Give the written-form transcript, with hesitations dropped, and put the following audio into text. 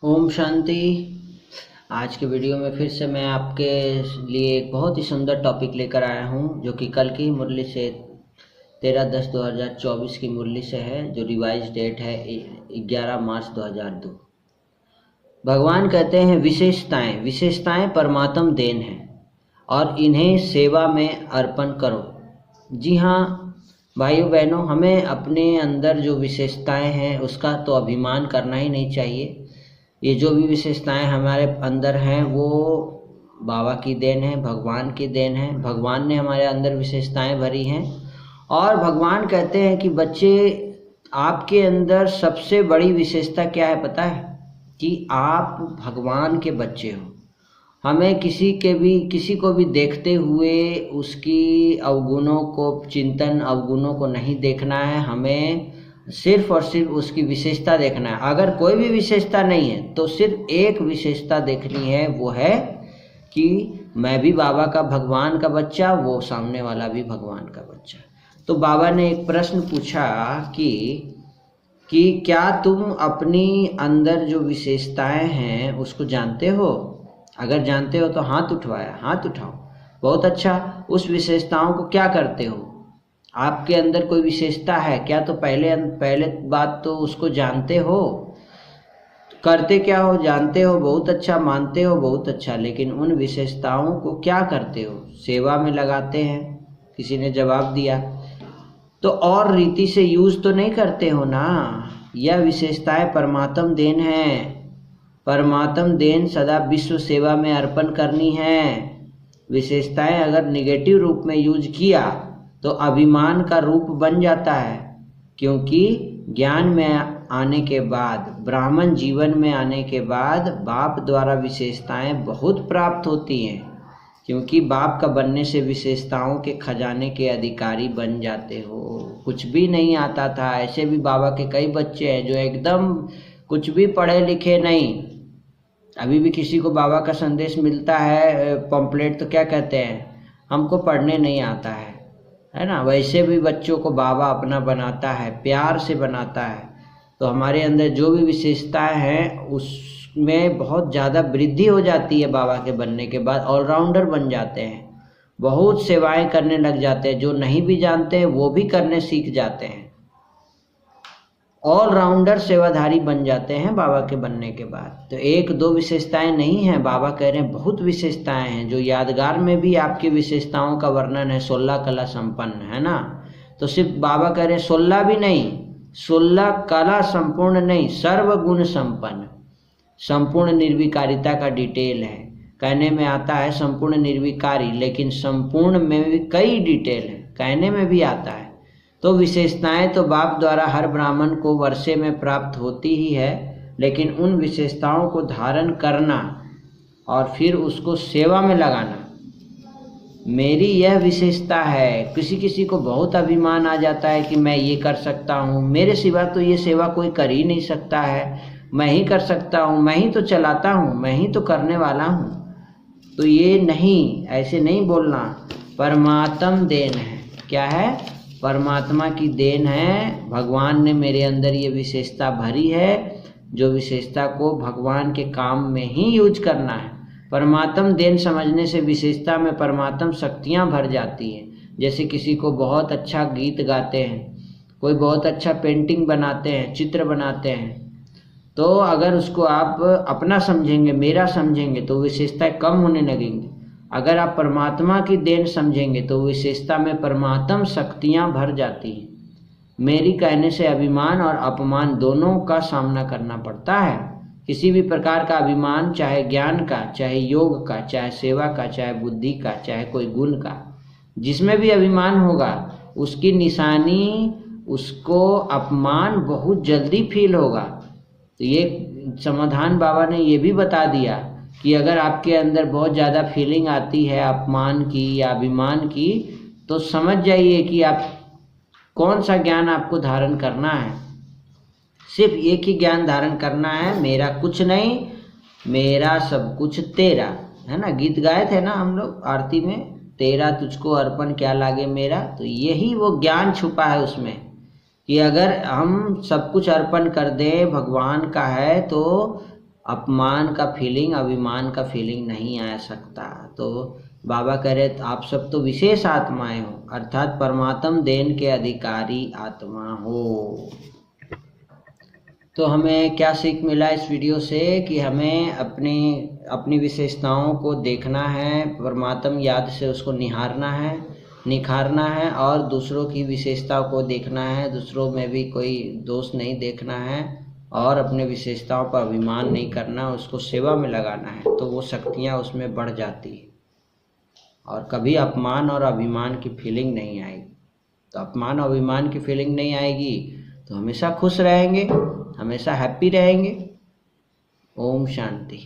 ओम शांति। आज के वीडियो में फिर से मैं आपके लिए एक बहुत ही सुंदर टॉपिक लेकर आया हूं, जो कि कल की मुरली से 13/10/2024 की मुरली से है, जो रिवाइज डेट है 11 मार्च 2002। भगवान कहते हैं विशेषताएं विशेषताएं परमात्म देन है और इन्हें सेवा में अर्पण करो। जी हाँ भाइयों बहनों, हमें अपने अंदर जो विशेषताएं हैं उसका तो अभिमान करना ही नहीं चाहिए। ये जो भी विशेषताएं हमारे अंदर हैं वो बाबा की देन है, भगवान की देन है। भगवान ने हमारे अंदर विशेषताएं भरी हैं और भगवान कहते हैं कि बच्चे, आपके अंदर सबसे बड़ी विशेषता क्या है पता है? कि आप भगवान के बच्चे हो। हमें किसी को भी देखते हुए उसकी अवगुणों को अवगुणों को नहीं देखना है। हमें सिर्फ और सिर्फ उसकी विशेषता देखना है। अगर कोई भी विशेषता नहीं है तो सिर्फ एक विशेषता देखनी है, वो है कि मैं भी बाबा का, भगवान का बच्चा, वो सामने वाला भी भगवान का बच्चा। तो बाबा ने एक प्रश्न पूछा कि क्या तुम अपनी अंदर जो विशेषताएं हैं उसको जानते हो? अगर जानते हो तो हाथ उठवाया, हाथ उठाओ। बहुत अच्छा। उस विशेषताओं को क्या करते हो? आपके अंदर कोई विशेषता है क्या? तो पहले बात तो उसको जानते हो। करते क्या हो? जानते हो, बहुत अच्छा। मानते हो, बहुत अच्छा। लेकिन उन विशेषताओं को क्या करते हो? सेवा में लगाते हैं। किसी ने जवाब दिया तो और रीति से यूज तो नहीं करते हो ना। यह विशेषताएं परमात्म देन है। परमात्म देन सदा विश्व सेवा में अर्पण करनी है। विशेषताएं अगर निगेटिव रूप में यूज किया तो अभिमान का रूप बन जाता है, क्योंकि ज्ञान में आने के बाद, ब्राह्मण जीवन में आने के बाद बाप द्वारा विशेषताएं बहुत प्राप्त होती हैं, क्योंकि बाप का बनने से विशेषताओं के खजाने के अधिकारी बन जाते हो। कुछ भी नहीं आता था, ऐसे भी बाबा के कई बच्चे हैं जो एकदम कुछ भी पढ़े लिखे नहीं। अभी भी किसी को बाबा का संदेश मिलता है पम्पलेट, तो क्या कहते हैं? हमको पढ़ने नहीं आता है ना। वैसे भी बच्चों को बाबा अपना बनाता है, प्यार से बनाता है। तो हमारे अंदर जो भी विशेषताएं हैं उसमें बहुत ज़्यादा वृद्धि हो जाती है। बाबा के बनने के बाद ऑलराउंडर बन जाते हैं, बहुत सेवाएं करने लग जाते हैं। जो नहीं भी जानते हैं वो भी करने सीख जाते हैं। ऑलराउंडर सेवाधारी बन जाते हैं बाबा के बनने के बाद। तो एक दो विशेषताएं नहीं हैं, बाबा कह रहे हैं बहुत विशेषताएं हैं। जो यादगार में भी आपकी विशेषताओं का वर्णन है, 16 कला संपन्न, है ना। तो सिर्फ बाबा कह रहे हैं 16 भी नहीं, 16 कला संपूर्ण नहीं, सर्वगुण संपन्न। संपूर्ण निर्विकारिता का डिटेल है। कहने में आता है संपूर्ण निर्विकारी, लेकिन संपूर्ण में भी कई डिटेल है, कहने में भी आता है। तो विशेषताएं तो बाप द्वारा हर ब्राह्मण को वर्षे में प्राप्त होती ही है, लेकिन उन विशेषताओं को धारण करना और फिर उसको सेवा में लगाना, मेरी यह विशेषता है। किसी किसी को बहुत अभिमान आ जाता है कि मैं ये कर सकता हूँ, मेरे सिवा तो ये सेवा कोई कर ही नहीं सकता है, मैं ही कर सकता हूँ, मैं ही तो चलाता हूँ, मैं ही तो करने वाला हूँ। तो ये नहीं, ऐसे नहीं बोलना। परमात्म देन है। क्या है? परमात्मा की देन है। भगवान ने मेरे अंदर ये विशेषता भरी है, जो विशेषता को भगवान के काम में ही यूज करना है। परमात्म देन समझने से विशेषता में परमात्म शक्तियाँ भर जाती हैं। जैसे किसी को बहुत अच्छा गीत गाते हैं, कोई बहुत अच्छा पेंटिंग बनाते हैं, चित्र बनाते हैं, तो अगर उसको आप अपना समझेंगे, मेरा समझेंगे, तो विशेषताएं कम होने लगेंगी। अगर आप परमात्मा की देन समझेंगे तो विशेषता में परमात्म शक्तियां भर जाती हैं। मेरी कहने से अभिमान और अपमान दोनों का सामना करना पड़ता है। किसी भी प्रकार का अभिमान, चाहे ज्ञान का, चाहे योग का, चाहे सेवा का, चाहे बुद्धि का, चाहे कोई गुण का, जिसमें भी अभिमान होगा उसकी निशानी, उसको अपमान बहुत जल्दी फील होगा। तो ये समाधान बाबा ने ये भी बता दिया कि अगर आपके अंदर बहुत ज़्यादा फीलिंग आती है अपमान की या अभिमान की, तो समझ जाइए कि आप कौन सा ज्ञान आपको धारण करना है। सिर्फ एक ही ज्ञान धारण करना है, मेरा कुछ नहीं, मेरा सब कुछ तेरा, है ना। गीत गाए थे ना हम लोग आरती में, तेरा तुझको अर्पण क्या लागे मेरा। तो यही वो ज्ञान छुपा है उसमें कि अगर हम सब कुछ अर्पण कर दें, भगवान का है, तो अपमान का फीलिंग, अभिमान का फीलिंग नहीं आ सकता। तो बाबा कह रहे आप सब तो विशेष आत्माएं हो, अर्थात परमात्म देन के अधिकारी आत्मा हो। तो हमें क्या सीख मिला इस वीडियो से कि हमें अपनी विशेषताओं को देखना है, परमात्म याद से उसको निखारना है और दूसरों की विशेषता को देखना है, दूसरों में भी कोई दोष नहीं देखना है और अपने विशेषताओं पर अभिमान नहीं करना, उसको सेवा में लगाना है, तो वो शक्तियाँ उसमें बढ़ जाती है और कभी अपमान और अभिमान की फीलिंग नहीं आएगी। तो अपमान और अभिमान की फीलिंग नहीं आएगी तो हमेशा खुश रहेंगे, हमेशा हैप्पी रहेंगे। ओम शांति।